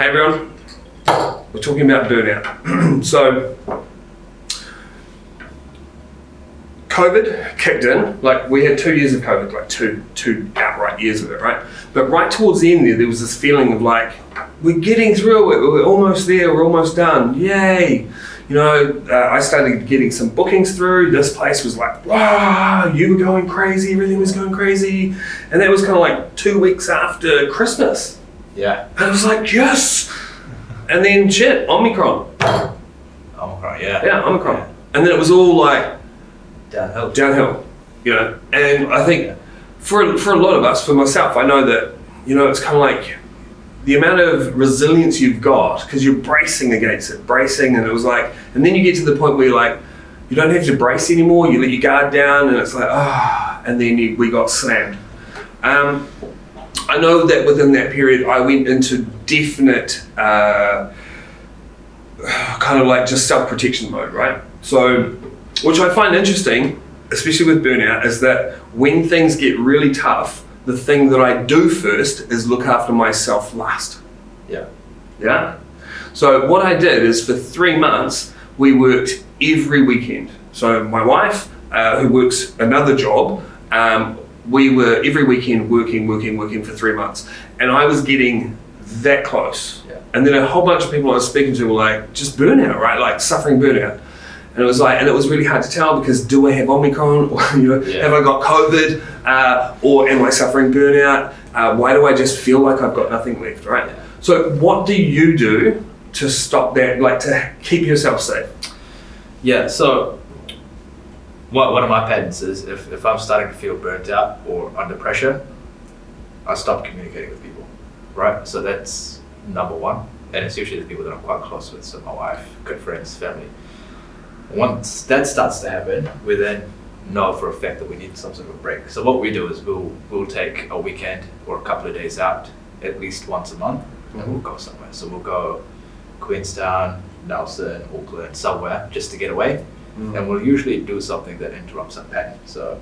Hey everyone, we're talking about burnout. So, COVID kicked in, like we had 2 years of COVID, like two outright years of it, right? But right towards the end there was this feeling of like, we're getting through it, we're almost there, we're almost done, yay. You know, I started getting some bookings through. This place was like, wow, you were going crazy, everything was going crazy. And that was kind of like 2 weeks after Christmas. Yeah. And I was like, yes. And then shit, Omicron. Omicron, yeah. Yeah, Omicron. Yeah. And then it was all like downhill, you know. And I think for a lot of us, for myself, I know that, you know, it's kind of like the amount of resilience you've got because you're bracing against it, and it was like, and then you get to the point where you're like, you don't have to brace anymore, you let your guard down, and it's like, and then we got slammed. I know that within that period, I went into definite kind of like just self-protection mode, right? So, which I find interesting, especially with burnout, is that when things get really tough, the thing that I do first is look after myself last. Yeah? So what I did is for 3 months, we worked every weekend. So my wife, who works another job, we were every weekend working for 3 months. And I was getting that close. Yeah. And then a whole bunch of people I was speaking to were like, just burnout, right? Like suffering burnout. And it was like, and it was really hard to tell because do I have Omicron, or have I got COVID, or am I suffering burnout? Why do I just feel like I've got nothing left, right? Yeah. So what do you do to stop that, like to keep yourself safe? Yeah, so one of my patterns is if I'm starting to feel burnt out or under pressure, I stop communicating with people, right? So that's number one, and it's usually the people that I'm quite close with, so my wife, good friends, family. Once that starts to happen, we then know for a fact that we need some sort of a break. So what we do is we'll take a weekend or a couple of days out at least once a month, and we'll go somewhere. So we'll go Queenstown, Nelson, Auckland, somewhere just to get away. And we'll usually do something that interrupts our pattern. So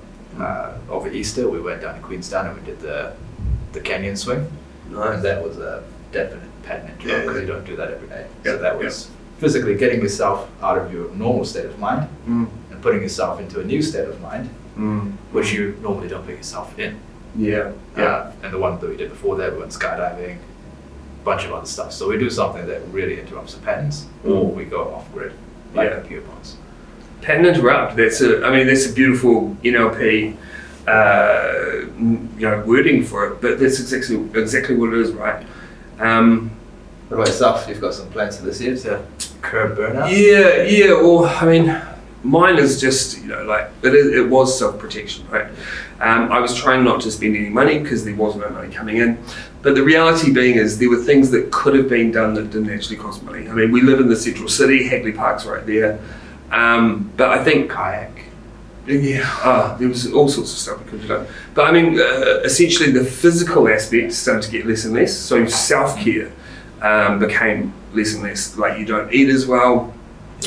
over Easter we went down to Queenstown and we did the canyon swing. Nice. And that was a definite pattern interrupt because you don't do that every day. Yeah. So that was physically getting yourself out of your normal state of mind and putting yourself into a new state of mind, which you normally don't put yourself in. And the one that we did before that, we went skydiving, a bunch of other stuff. So we do something that really interrupts the patterns, or we go off grid, like computer pods. Pattern interrupt. That's a beautiful NLP, wording for it. But that's exactly what it is, right? What about yourself? You've got some plans for this year to curb burnout? Yeah. Well, I mean, mine is just, it was self-protection, right? I was trying not to spend any money because there wasn't no money coming in. But the reality being is there were things that could have been done that didn't actually cost money. I mean, we live in the central city, Hagley Park's right there. But I think kayak. Yeah, there was all sorts of stuff we could have done. But I mean, essentially the physical aspect started to get less and less. So self-care became less and less. Like you don't eat as well.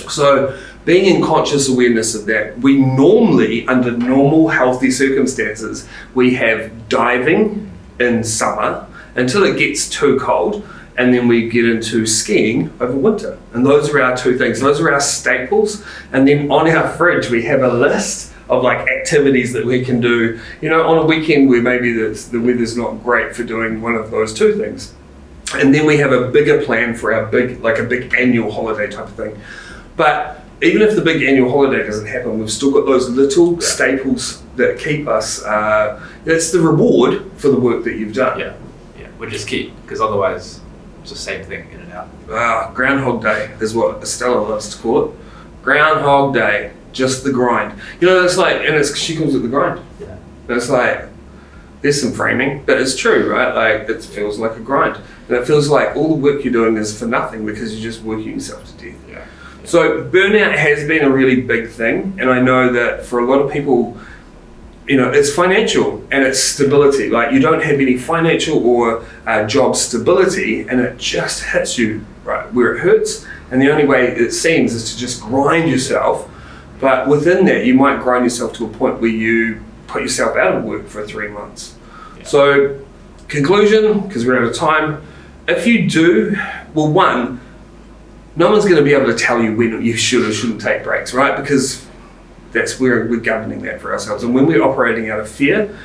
So being in conscious awareness of that, we normally, under normal healthy circumstances, we have diving in summer until it gets too cold. And then we get into skiing over winter. And those are our two things. Those are our staples. And then on our fridge, we have a list of like activities that we can do, on a weekend where maybe the weather's not great for doing one of those two things. And then we have a bigger plan for our a big annual holiday type of thing. But even if the big annual holiday doesn't happen, we've still got those little staples that keep us, it's the reward for the work that you've done. Yeah, which is key, because otherwise, it's the same thing in and out. Groundhog Day is what Estella loves to call it. Groundhog Day, just the grind. It's like, she calls it the grind. Yeah. And it's like, there's some framing, but it's true, right? Like, it feels like a grind. And it feels like all the work you're doing is for nothing because you're just working yourself to death. Yeah. So burnout has been a really big thing. And I know that for a lot of people, it's financial and it's stability. Like you don't have any financial or job stability and it just hits you right where it hurts. And the only way it seems is to just grind yourself. But within that, you might grind yourself to a point where you put yourself out of work for 3 months. Yeah. So conclusion, because we're out of time, if you do, well, one, no one's going to be able to tell you when you should or shouldn't take breaks, right? Because that's where we're governing that for ourselves. And when we're operating out of fear,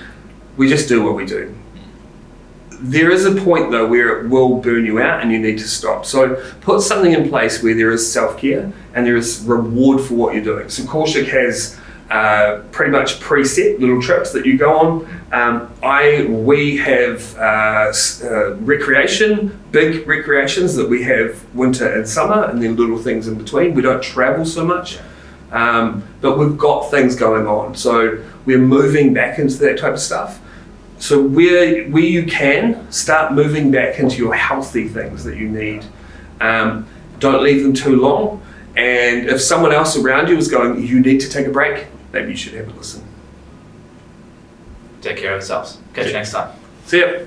we just do what we do. There is a point though where it will burn you out and you need to stop. So put something in place where there is self-care and there is reward for what you're doing. So Kaushik has pretty much preset little trips that you go on. We have recreation, big recreations that we have winter and summer, and then little things in between. We don't travel so much, but we've got things going on. So we're moving back into that type of stuff. So where you can, start moving back into your healthy things that you need. Don't leave them too long. And if someone else around you is going, you need to take a break, maybe you should have a listen. Take care of yourselves. Catch you next time. See ya.